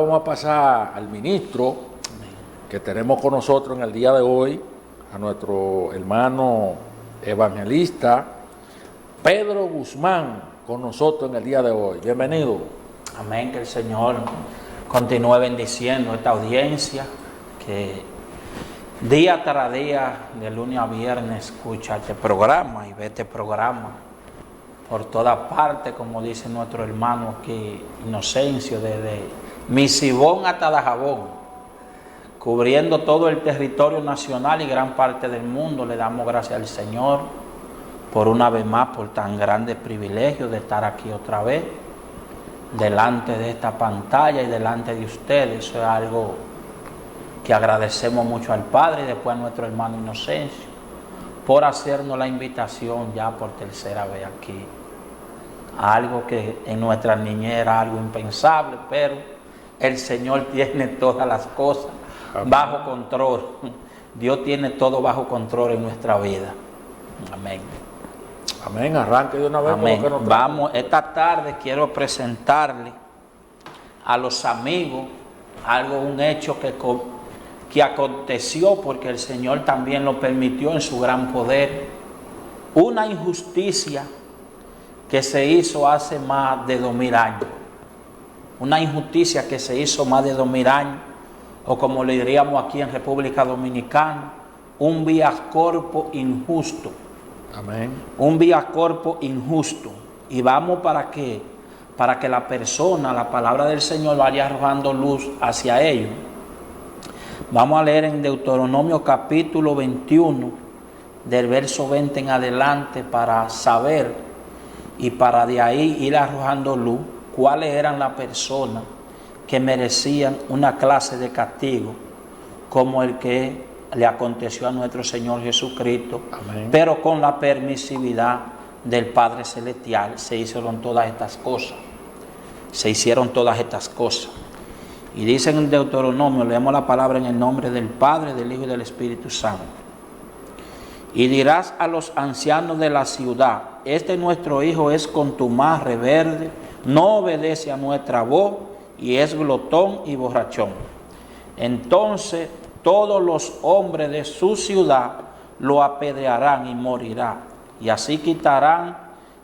vamos a pasar al ministro que tenemos con nosotros en el día de hoy, a nuestro hermano evangelista Pedro Guzmán, con nosotros en el día de hoy. Bienvenido. Amén, que el Señor continúe bendiciendo esta audiencia que día tras día, de lunes a viernes, escucha este programa y ve este programa por todas partes, como dice nuestro hermano aquí, Inocencio, desde Misibón hasta Dajabón, cubriendo todo el territorio nacional y gran parte del mundo. Le damos gracias al Señor por una vez más, por tan grande privilegio de estar aquí otra vez, delante de esta pantalla y delante de ustedes. Eso es algo que agradecemos mucho al Padre y después a nuestro hermano Inocencio por hacernos la invitación ya por tercera vez aquí. Algo que en nuestra niñez era algo impensable, pero el Señor tiene todas las cosas bajo control. Dios tiene todo bajo control en nuestra vida. Amén. Amén. Arranque de una vez. Amén. Vamos, esta tarde quiero presentarle a los amigos un hecho que aconteció porque el Señor también lo permitió en su gran poder. Una injusticia que se hizo hace más de 2000 años. Una injusticia que se hizo más de 2000 años, o como le diríamos aquí en República Dominicana, un vía corpo injusto. Amén. Un vía corpo injusto. Y vamos para que la persona, la palabra del Señor vaya arrojando luz hacia ello. Vamos a leer en Deuteronomio capítulo 21, del verso 20 en adelante, para saber y para de ahí ir arrojando luz cuáles eran las personas que merecían una clase de castigo como el que le aconteció a nuestro Señor Jesucristo. Amén. Pero con la permisividad del Padre Celestial se hicieron todas estas cosas. Se hicieron todas estas cosas. Y dice en el Deuteronomio, leemos la palabra en el nombre del Padre, del Hijo y del Espíritu Santo. Y dirás a los ancianos de la ciudad: este nuestro hijo es contumaz, rebelde, no obedece a nuestra voz y es glotón y borrachón. Entonces todos los hombres de su ciudad lo apedrearán y morirá. Y así quitarán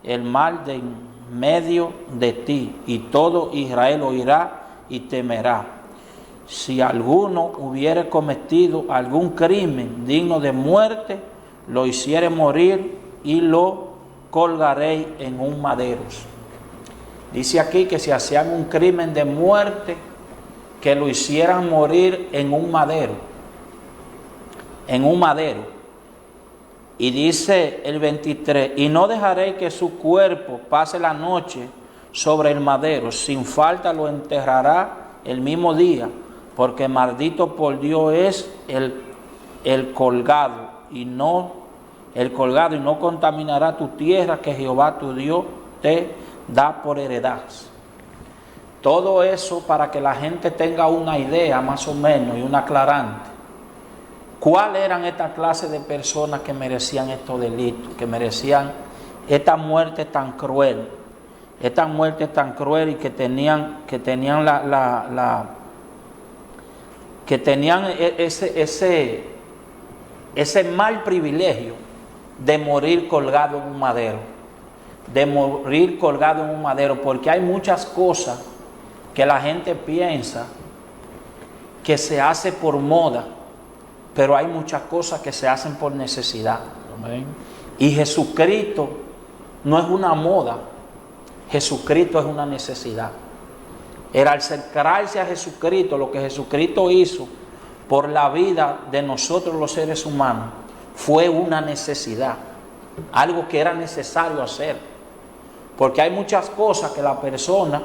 el mal de en medio de ti, y todo Israel oirá y temerá. Si alguno hubiere cometido algún crimen digno de muerte, lo hiciere morir y lo colgaréis en un madero. Dice aquí que si hacían un crimen de muerte, que lo hicieran morir en un madero. En un madero. Y dice el 23, y no dejaréis que su cuerpo pase la noche sobre el madero, sin falta lo enterrará el mismo día, porque maldito por Dios es el colgado y no contaminará tu tierra que Jehová tu Dios te da por heredad. Todo eso para que la gente tenga una idea más o menos y una aclarante. ¿Cuáles eran estas clases de personas que merecían estos delitos, que merecían esta muerte tan cruel? Esta muerte tan cruel y que tenían ese mal privilegio de morir colgado en un madero. De morir colgado en un madero, porque hay muchas cosas que la gente piensa que se hace por moda, pero hay muchas cosas que se hacen por necesidad. Amén. Y Jesucristo no es una moda, Jesucristo es una necesidad. Era al acercarse a Jesucristo, lo que Jesucristo hizo por la vida de nosotros los seres humanos, fue una necesidad, algo que era necesario hacer. Porque hay muchas cosas que la persona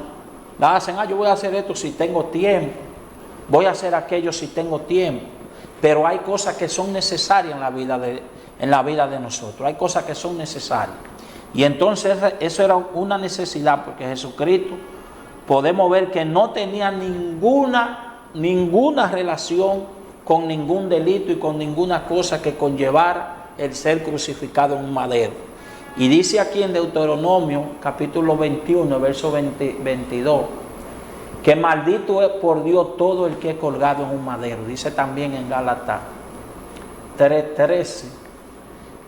la hacen: yo voy a hacer esto si tengo tiempo, voy a hacer aquello si tengo tiempo. Pero hay cosas que son necesarias en la vida de nosotros, hay cosas que son necesarias. Y entonces eso era una necesidad, porque Jesucristo podemos ver que no tenía ninguna relación con ningún delito y con ninguna cosa que conllevara el ser crucificado en un madero. Y dice aquí en Deuteronomio capítulo 21, verso 22, que maldito es por Dios todo el que es colgado en un madero. Dice también en Gálatas 3:13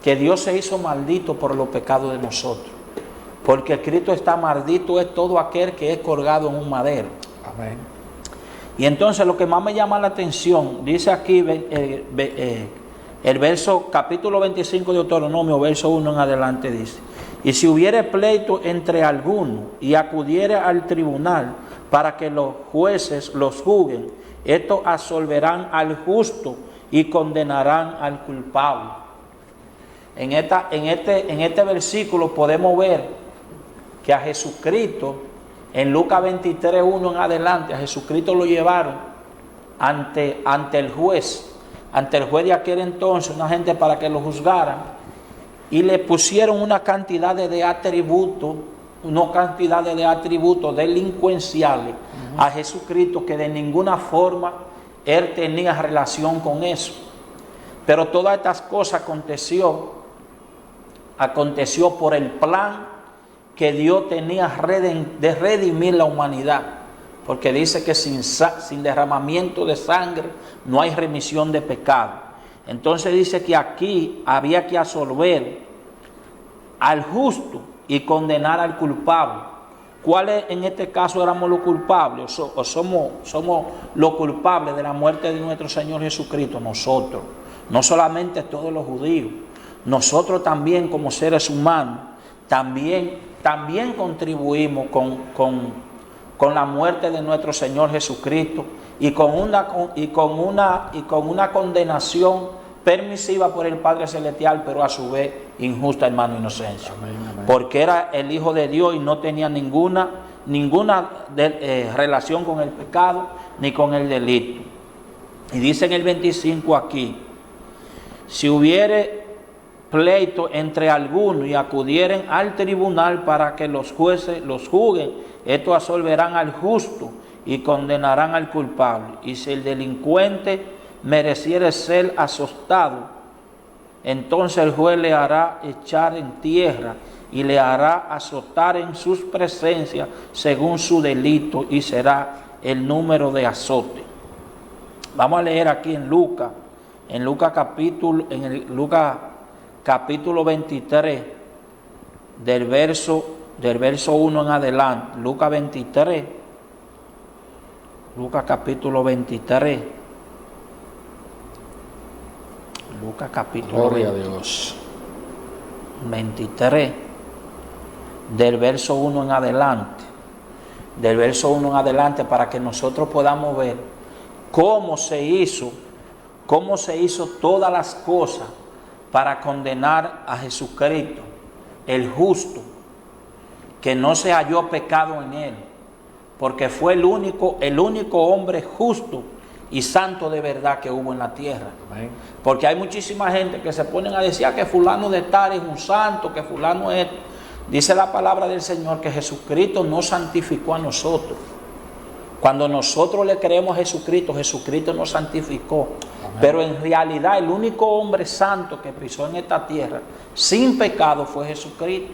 que Dios se hizo maldito por los pecados de nosotros, porque Cristo está maldito es todo aquel que es colgado en un madero. Amén. Y entonces lo que más me llama la atención, dice aquí el verso, capítulo 25 de Deuteronomio, verso 1 en adelante, dice: y si hubiere pleito entre algunos y acudiere al tribunal para que los jueces los juzguen, estos absolverán al justo y condenarán al culpable. En este versículo podemos ver que a Jesucristo, en Lucas 23:1 en adelante, a Jesucristo lo llevaron ante el juez de aquel entonces, una gente para que lo juzgaran, y le pusieron una cantidad de atributos delincuenciales a Jesucristo, que de ninguna forma él tenía relación con eso. Pero todas estas cosas aconteció por el plan que Dios tenía de redimir la humanidad, porque dice que sin derramamiento de sangre no hay remisión de pecado. Entonces dice que aquí había que absolver al justo y condenar al culpable. ¿Cuáles en este caso éramos los culpables o somos los culpables de la muerte de nuestro Señor Jesucristo? Nosotros, no solamente todos los judíos, nosotros también como seres humanos, también contribuimos con la muerte de nuestro Señor Jesucristo y con una condenación permisiva por el Padre Celestial, pero a su vez injusta, hermano Inocencio. Amén, amén. Porque era el Hijo de Dios y no tenía ninguna relación con el pecado ni con el delito. Y dice en el 25 aquí: si hubiere pleito entre algunos y acudieren al tribunal para que los jueces los juzguen, estos absolverán al justo y condenarán al culpable. Y si el delincuente mereciere ser azotado, entonces el juez le hará echar en tierra y le hará azotar en sus presencias según su delito, y será el número de azote. Vamos a leer aquí en Lucas capítulo 23, del verso 1 en adelante. Lucas capítulo 23. Lucas capítulo Gloria a Dios. 23, del verso 1 en adelante. Del verso 1 en adelante, para que nosotros podamos ver cómo se hizo todas las cosas para condenar a Jesucristo, el justo, que no se halló pecado en él, porque fue el único hombre justo y santo de verdad que hubo en la tierra. Amén. Porque hay muchísima gente que se ponen a decir que fulano de tal es un santo, que fulano es... Dice la palabra del Señor que Jesucristo nos santificó a nosotros. Cuando nosotros le creemos a Jesucristo, Jesucristo nos santificó. Amén. Pero en realidad el único hombre santo que pisó en esta tierra sin pecado fue Jesucristo.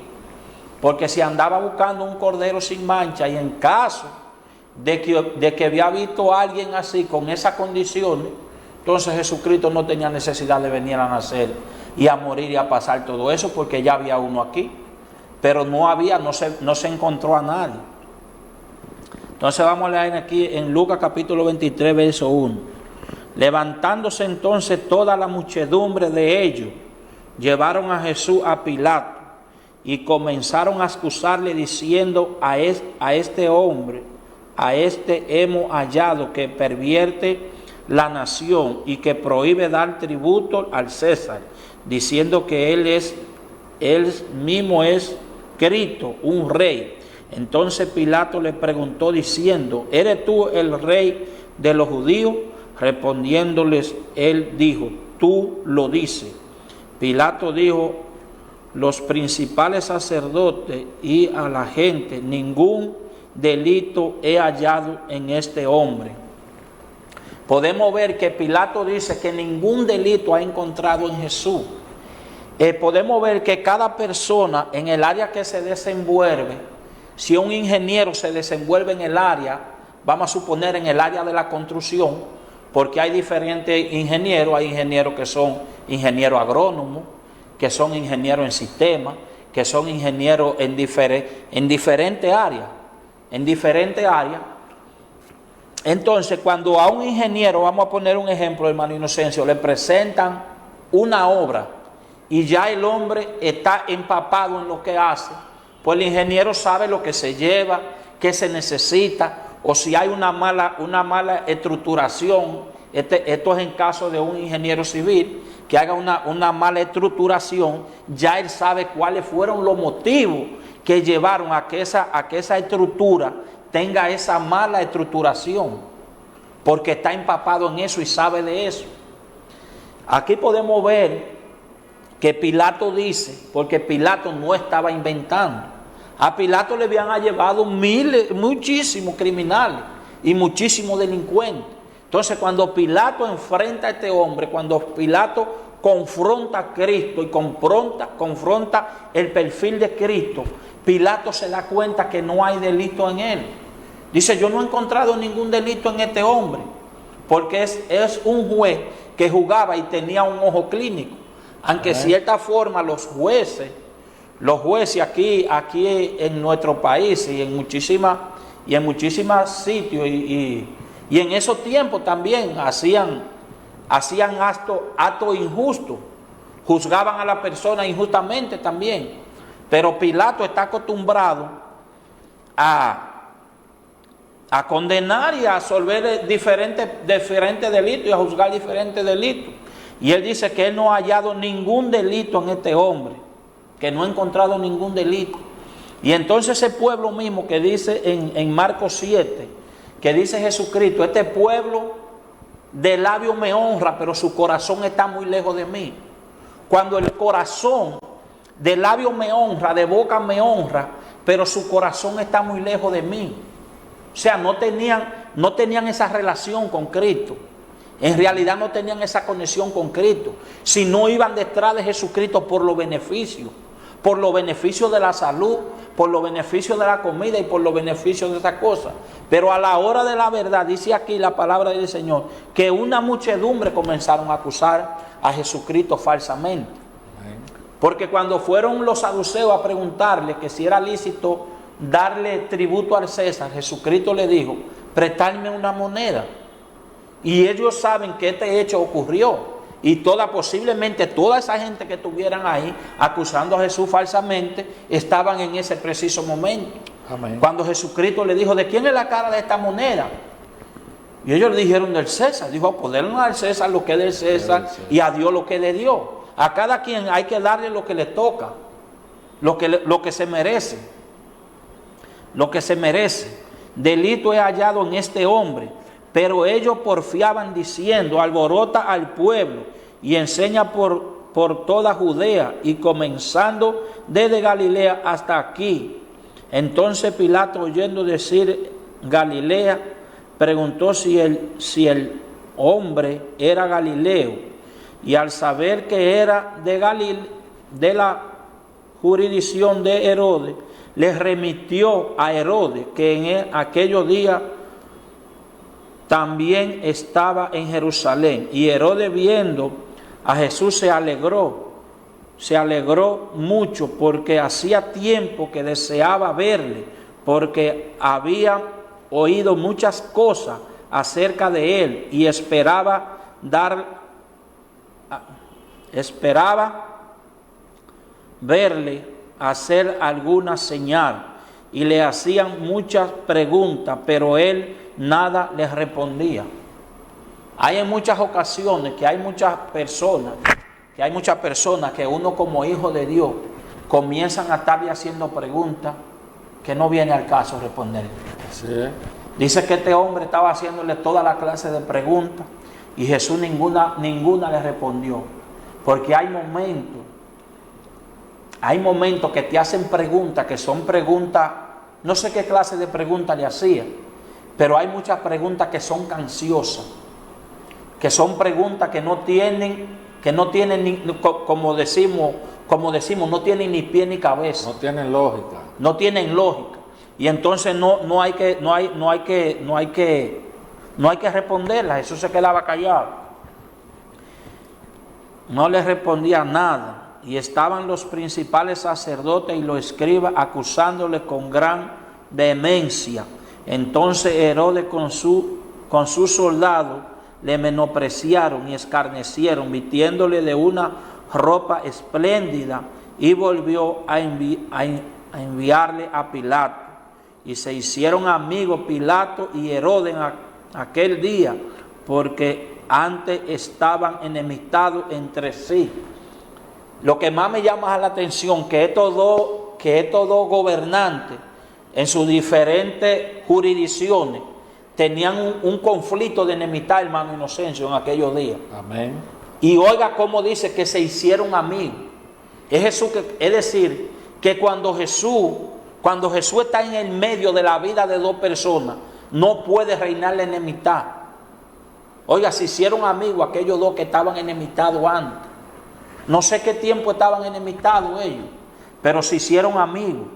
Porque si andaba buscando un cordero sin mancha, y en caso de que había visto a alguien así, con esas condiciones, entonces Jesucristo no tenía necesidad de venir a nacer y a morir y a pasar todo eso, porque ya había uno aquí. Pero no se encontró a nadie. Entonces vamos a leer aquí en Lucas capítulo 23, verso 1. Levantándose entonces toda la muchedumbre de ellos, llevaron a Jesús a Pilato y comenzaron a acusarle diciendo: a este hombre, a este hemos hallado que pervierte la nación y que prohíbe dar tributo al César, diciendo que él mismo es Cristo, un rey. Entonces Pilato le preguntó diciendo: ¿eres tú el rey de los judíos? Respondiéndoles, él dijo: tú lo dices. Pilato dijo: los principales sacerdotes y a la gente, ningún delito he hallado en este hombre. Podemos ver que Pilato dice que ningún delito ha encontrado en Jesús. Podemos ver que cada persona en el área que se desenvuelve, si un ingeniero se desenvuelve en el área vamos a suponer en el área de la construcción, porque hay diferentes ingenieros, hay ingenieros que son ingenieros agrónomos, que son ingenieros en sistemas, que son ingenieros en diferentes áreas, Entonces, cuando a un ingeniero, vamos a poner un ejemplo, hermano Inocencio, le presentan una obra y ya el hombre está empapado en lo que hace, pues el ingeniero sabe lo que se lleva, qué se necesita, o si hay una mala estructuración. Esto es en caso de un ingeniero civil que haga una mala estructuración, ya él sabe cuáles fueron los motivos que llevaron a que esa estructura tenga esa mala estructuración, porque está empapado en eso y sabe de eso. Aquí podemos ver que Pilato dice, porque Pilato no estaba inventando, a Pilato le habían llevado muchísimos criminales y muchísimos delincuentes. Entonces, cuando Pilato enfrenta a este hombre, cuando Pilato confronta a Cristo y confronta el perfil de Cristo, Pilato se da cuenta que no hay delito en él. Dice, yo no he encontrado ningún delito en este hombre, porque es un juez que juzgaba y tenía un ojo clínico. Aunque de cierta forma los jueces aquí en nuestro país y en muchísimas sitios y en esos tiempos también hacían actos injustos, juzgaban a la persona injustamente también. Pero Pilato está acostumbrado a condenar y a absolver diferentes delitos y a juzgar diferentes delitos. Y él dice que él no ha hallado ningún delito en este hombre, que no ha encontrado ningún delito. Y entonces ese pueblo mismo que dice en Marcos 7, que dice Jesucristo, este pueblo de labio me honra, pero su corazón está muy lejos de mí. Cuando el corazón de labio me honra, de boca me honra, pero su corazón está muy lejos de mí. O sea, no tenían esa relación con Cristo. En realidad no tenían esa conexión con Cristo. Si no iban detrás de Jesucristo por los beneficios de la salud, por los beneficios de la comida y por los beneficios de esas cosas. Pero a la hora de la verdad, dice aquí la palabra del Señor, que una muchedumbre comenzaron a acusar a Jesucristo falsamente. Porque cuando fueron los saduceos a preguntarle que si era lícito darle tributo al César, Jesucristo le dijo, prestadme una moneda. Y ellos saben que este hecho ocurrió. Y posiblemente toda esa gente que estuvieran ahí acusando a Jesús falsamente estaban en ese preciso momento. Amén. Cuando Jesucristo le dijo, ¿de quién es la cara de esta moneda? Y ellos le dijeron, del César. Dijo, podernos al César lo que es del César y a Dios lo que es de Dios. A cada quien hay que darle lo que le toca, lo que se merece. Lo que se merece. Delito he hallado en este hombre. Pero ellos porfiaban diciendo, alborota al pueblo y enseña por toda Judea y comenzando desde Galilea hasta aquí. Entonces Pilato, oyendo decir Galilea, preguntó si el hombre era Galileo, y al saber que era de la jurisdicción de Herodes, le remitió a Herodes, que en aquellos días también estaba en Jerusalén. Y Herodes, viendo a Jesús, se alegró mucho, porque hacía tiempo que deseaba verle, porque había oído muchas cosas acerca de él y esperaba verle hacer alguna señal. Y le hacían muchas preguntas, pero él nada les respondía. Hay en muchas ocasiones que hay muchas personas que uno como hijo de Dios comienzan a estarle haciendo preguntas que no viene al caso responder. Sí. Dice que este hombre estaba haciéndole toda la clase de preguntas y Jesús ninguna le respondió. Porque hay momentos que te hacen preguntas que son preguntas, no sé qué clase de preguntas le hacía, pero hay muchas preguntas que son canciosas, que son preguntas que no tienen como decimos, no tienen ni pie ni cabeza. No tienen lógica. No tienen lógica. Y entonces no hay que responderla. Jesús se quedaba callado. No le respondía nada. Y estaban los principales sacerdotes y los escribas acusándole con gran vehemencia. Entonces Herodes con sus soldados le menospreciaron y escarnecieron, vistiéndole de una ropa espléndida, y volvió a enviarle a Pilato. Y se hicieron amigos Pilato y Herodes en aquel día, porque antes estaban enemistados entre sí. Lo que más me llama la atención, que estos dos gobernantes en sus diferentes jurisdicciones tenían un conflicto de enemistad, hermano Inocencio, en aquellos días. Amén. Y oiga cómo dice que se hicieron amigos. Es decir, que cuando Jesús está en el medio de la vida de dos personas, no puede reinar la enemistad. Oiga, se hicieron amigos aquellos dos que estaban enemistados antes. No sé qué tiempo estaban enemistados ellos, pero se hicieron amigos.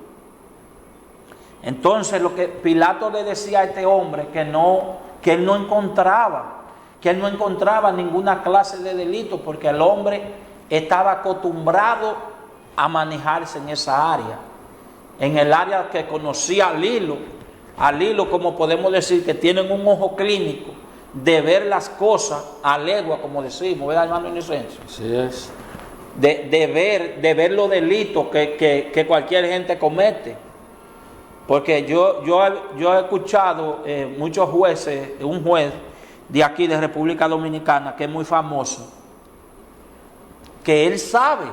Entonces lo que Pilato le decía a este hombre, que él no encontraba ninguna clase de delito, porque el hombre estaba acostumbrado a manejarse en esa área, en el área que conocía al hilo, como podemos decir, que tienen un ojo clínico de ver las cosas a legua, como decimos, ¿verdad, hermano Inocencio? Así es. De ver los delitos que cualquier gente comete. Porque yo he escuchado muchos jueces, un juez de aquí de República Dominicana que es muy famoso, que él sabe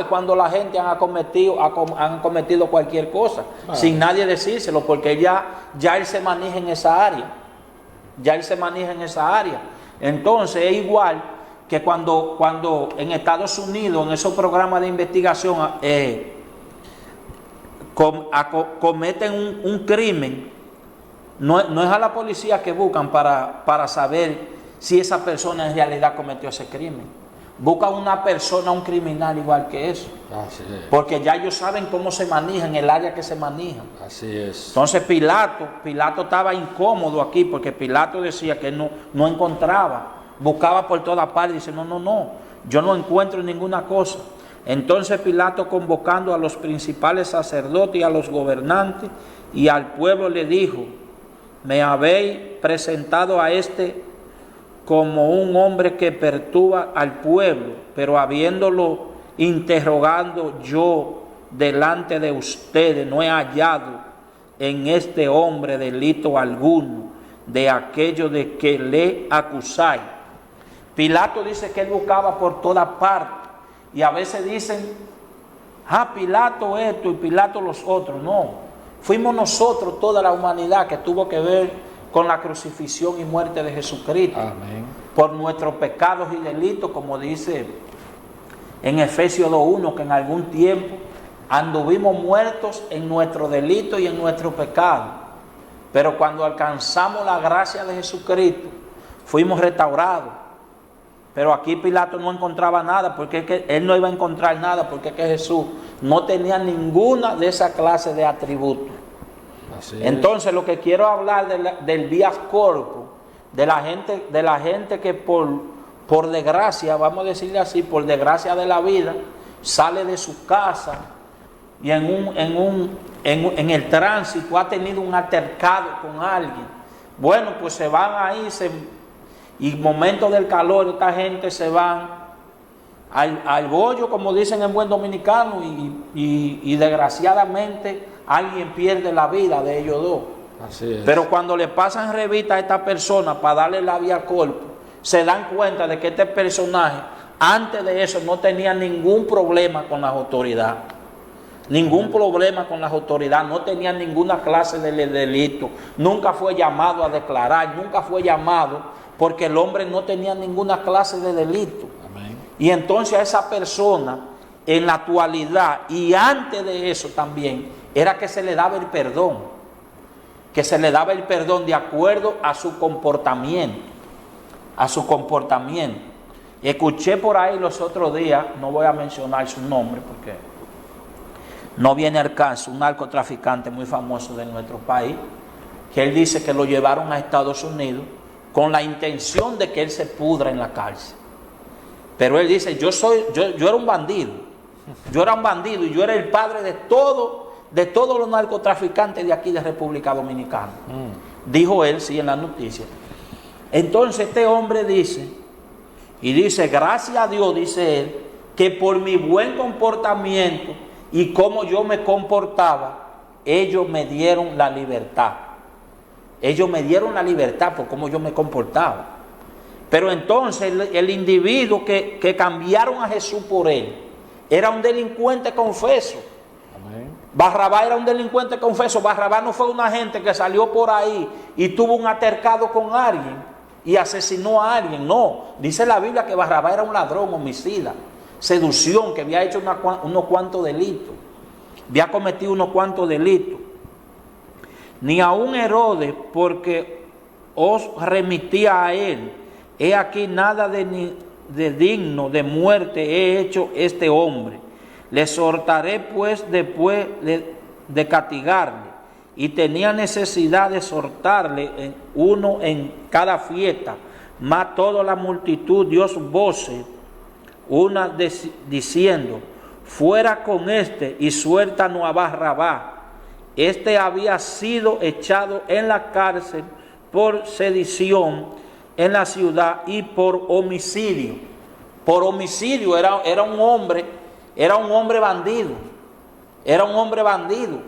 cuando la gente han cometido cualquier cosa, sin nadie decírselo, porque ya él se maneja en esa área. Entonces es igual que cuando en Estados Unidos, en esos programas de investigación, cometen un crimen, no es a la policía que buscan para saber si esa persona en realidad cometió ese crimen. Buscan una persona, un criminal igual que eso. Así es. Porque ya ellos saben cómo se maneja, en el área que se maneja. Así es. Entonces Pilato estaba incómodo aquí, porque Pilato decía que no encontraba, buscaba por todas partes, dice, no, yo no encuentro ninguna cosa. Entonces Pilato, convocando a los principales sacerdotes y a los gobernantes y al pueblo, le dijo: me habéis presentado a este como un hombre que perturba al pueblo, pero habiéndolo interrogando yo delante de ustedes, no he hallado en este hombre delito alguno de aquello de que le acusáis. Pilato dice que él buscaba por todas partes, y a veces dicen, Pilato esto y Pilato los otros. No, fuimos nosotros, toda la humanidad, que tuvo que ver con la crucifixión y muerte de Jesucristo. Amén. Por nuestros pecados y delitos, como dice en Efesios 2:1, que en algún tiempo anduvimos muertos en nuestro delito y en nuestro pecado, pero cuando alcanzamos la gracia de Jesucristo, fuimos restaurados. Pero aquí Pilato no encontraba nada, porque es que él no iba a encontrar nada, porque es que Jesús no tenía ninguna de esa clase de atributos. Entonces lo que quiero hablar del vías corpus, de la gente que por desgracia, vamos a decirle así, por desgracia de la vida, sale de su casa y en el tránsito ha tenido un altercado con alguien. Bueno, pues se van ahí, y momentos del calor, esta gente se van al bollo, como dicen en buen dominicano, y desgraciadamente alguien pierde la vida de ellos dos. Así es. Pero cuando le pasan revista a esta persona para darle la vía corpus, se dan cuenta de que este personaje antes de eso no tenía ningún problema con las autoridades. No tenía ninguna clase de delito, nunca fue llamado a declarar, nunca fue llamado, porque el hombre no tenía ninguna clase de delito. Amén. Y entonces a esa persona, en la actualidad y antes de eso también, era que se le daba el perdón, de acuerdo a su comportamiento. Escuché por ahí los otros días, no voy a mencionar su nombre porque no viene al caso, un narcotraficante muy famoso de nuestro país, que él dice que lo llevaron a Estados Unidos con la intención de que él se pudra en la cárcel. Pero él dice, yo era un bandido, yo era un bandido y yo era el padre de todos los narcotraficantes de aquí de República Dominicana. Dijo él, sí, en la noticia. Entonces este hombre dice, gracias a Dios, dice él, que por mi buen comportamiento y cómo yo me comportaba, ellos me dieron la libertad. Ellos me dieron la libertad por cómo yo me comportaba. Pero entonces el individuo que cambiaron a Jesús por él, era un delincuente confeso. Amén. Barrabás era un delincuente confeso. Barrabás no fue una gente que salió por ahí y tuvo un altercado con alguien y asesinó a alguien. No, dice la Biblia que Barrabás era un ladrón, homicida, seducción, que había hecho unos cuantos delitos, había cometido unos cuantos delitos. Ni aun Herodes, porque os remitía a él, he aquí nada de digno de muerte he hecho este hombre. Le soltaré pues después de castigarle. Y tenía necesidad de soltarle uno en cada fiesta. Mas toda la multitud dio voces, una diciendo, fuera con este y suéltanos a Barrabás. Este había sido echado en la cárcel por sedición en la ciudad y por homicidio. Por homicidio era un hombre bandido. Era un hombre bandido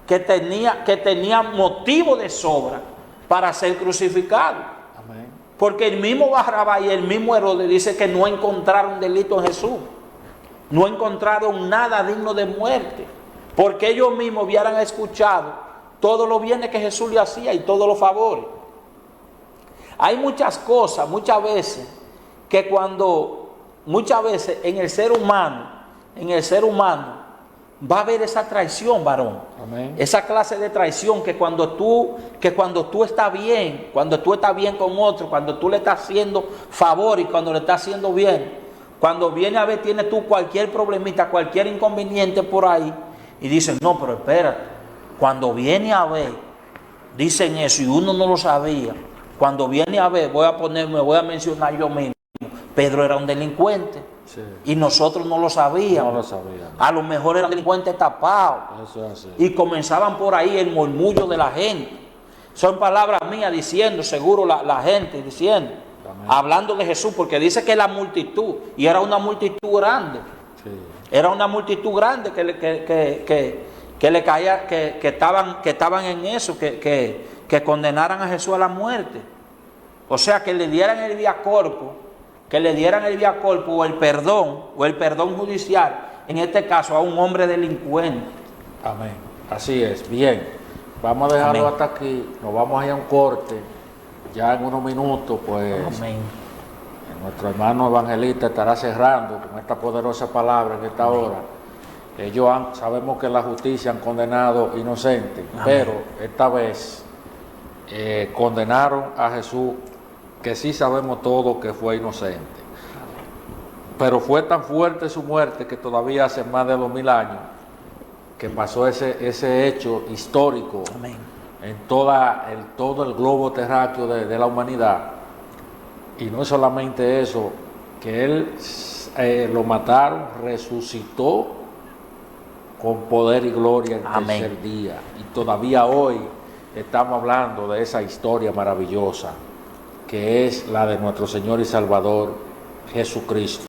que tenía motivo de sobra para ser crucificado. Amén. Porque el mismo Barrabás y el mismo Herodes dice que no encontraron delito en Jesús. No encontraron nada digno de muerte. Porque ellos mismos hubieran escuchado todos los bienes que Jesús le hacía y todos los favores. Hay muchas cosas, muchas veces en el ser humano va a haber esa traición, varón. Amén. Esa clase de traición que cuando tú estás bien, cuando tú estás bien con otro, cuando tú le estás haciendo favor y cuando le estás haciendo bien, cuando viene a ver, tienes tú cualquier problemita, cualquier inconveniente por ahí, y dicen, no, pero espérate, cuando viene a ver, dicen eso y uno no lo sabía. Cuando viene a ver, me voy a mencionar yo mismo, Pedro era un delincuente. Sí. Y nosotros no lo sabíamos. No lo sabíamos. A lo mejor era un delincuente tapado. Eso es así. Y comenzaban por ahí el murmullo de la gente. Son palabras mías diciendo, seguro la gente diciendo, amén, hablando de Jesús, porque dice que la multitud, y era una multitud grande. Sí. Era una multitud grande que le caía, que estaban en eso, que condenaran a Jesús a la muerte. O sea, que le dieran el vía corpus, o el perdón judicial, en este caso a un hombre delincuente. Amén. Así es. Bien, vamos a dejarlo, amén, hasta aquí. Nos vamos a ir a un corte. Ya en unos minutos, pues, amén, nuestro hermano evangelista estará cerrando con esta poderosa palabra en esta hora. Ellos sabemos que la justicia han condenado inocentes, amén, pero esta vez condenaron a Jesús, que sí sabemos todos que fue inocente. Pero fue tan fuerte su muerte que todavía hace más de 2000 años que pasó ese hecho histórico, amén, en todo el globo terráqueo de la humanidad. Y no es solamente eso, que él lo mataron, resucitó con poder y gloria en el tercer día. Y todavía hoy estamos hablando de esa historia maravillosa que es la de nuestro Señor y Salvador Jesucristo.